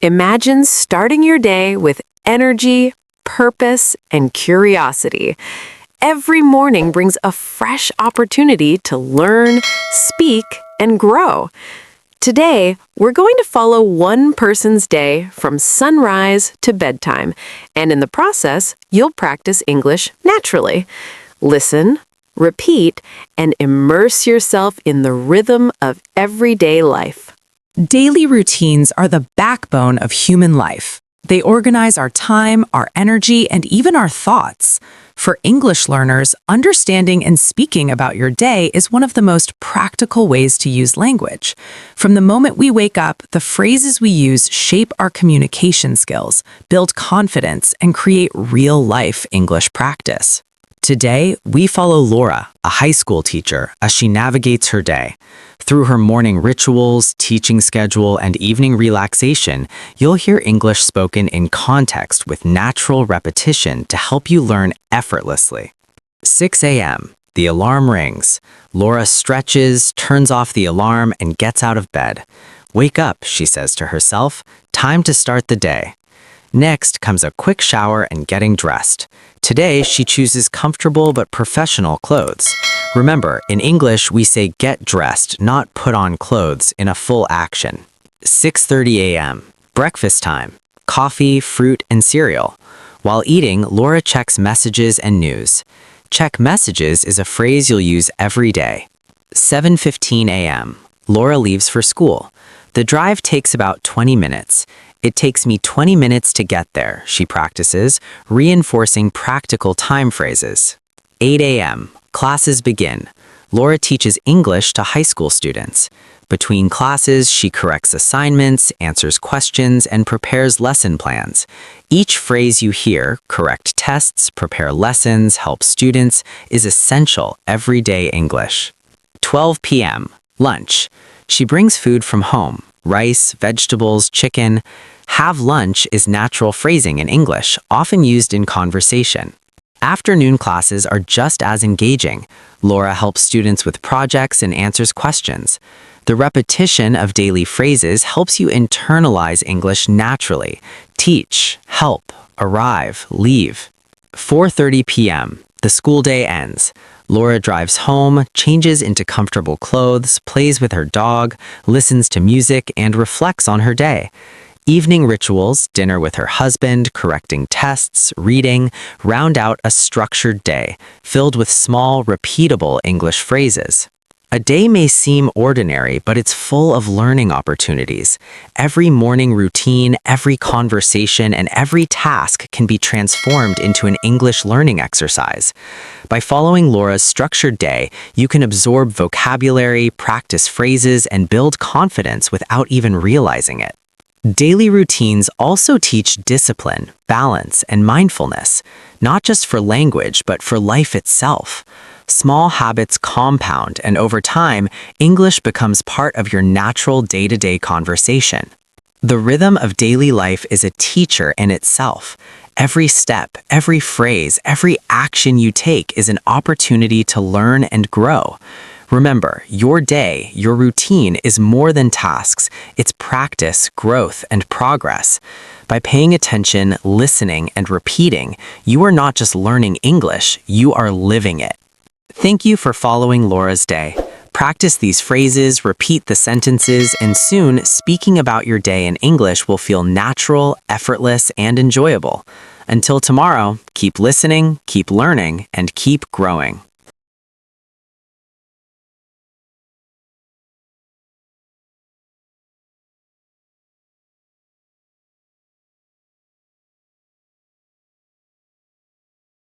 Imagine starting your day with energy, purpose, and curiosity. Every morning brings a fresh opportunity to learn, speak, and grow. Today, we're going to follow one person's day from sunrise to bedtime, and in the process, you'll practice English naturally. Listen, repeat, and immerse yourself in the rhythm of everyday life. Daily routines are the backbone of human life. They organize our time, our energy, and even our thoughts. For English learners, understanding and speaking about your day is one of the most practical ways to use language. From the moment we wake up, the phrases we use shape our communication skills, build confidence, and create real-life English practice. Today, we follow Laura, a high school teacher, as she navigates her day. Through her morning rituals, teaching schedule, and evening relaxation, you'll hear English spoken in context with natural repetition to help you learn effortlessly. 6 a.m. The alarm rings. Laura stretches, turns off the alarm, and gets out of bed. "Wake up," she says to herself. "Time to start the day." Next comes a quick shower and getting dressed. Today, she chooses comfortable but professional clothes. Remember, in English, we say get dressed, not put on clothes, in a full action. 6:30 a.m. Breakfast time. Coffee, fruit, and cereal. While eating, Laura checks messages and news. Check messages is a phrase you'll use every day. 7:15 a.m. Laura leaves for school. The drive takes about 20 minutes. "It takes me 20 minutes to get there," she practices, reinforcing practical time phrases. 8 a.m. Classes begin. Laura teaches English to high school students. Between classes, she corrects assignments, answers questions, and prepares lesson plans. Each phrase you hear, correct tests, prepare lessons, help students, is essential everyday English. 12 p.m. Lunch. She brings food from home. Rice, vegetables, chicken. "Have lunch" is natural phrasing in English, often used in conversation. Afternoon classes are just as engaging. Laura helps students with projects and answers questions. The repetition of daily phrases helps you internalize English naturally. Teach, help, arrive, leave. 4:30 p.m. The school day ends. Laura drives home, changes into comfortable clothes, plays with her dog, listens to music, and reflects on her day. Evening rituals, dinner with her husband, correcting tests, reading, round out a structured day, filled with small, repeatable English phrases. A day may seem ordinary, but it's full of learning opportunities. Every morning routine, every conversation, and every task can be transformed into an English learning exercise. By following Laura's structured day, you can absorb vocabulary, practice phrases, and build confidence without even realizing it. Daily routines also teach discipline, balance, and mindfulness, not just for language, but for life itself. Small habits compound, and over time, English becomes part of your natural day-to-day conversation. The rhythm of daily life is a teacher in itself. Every step, every phrase, every action you take is an opportunity to learn and grow. Remember, your day, your routine is more than tasks. It's practice, growth, and progress. By paying attention, listening, and repeating, you are not just learning English, you are living it. Thank you for following Laura's day. Practice these phrases, repeat the sentences, and soon speaking about your day in English will feel natural, effortless, and enjoyable. Until tomorrow, keep listening, keep learning, and keep growing.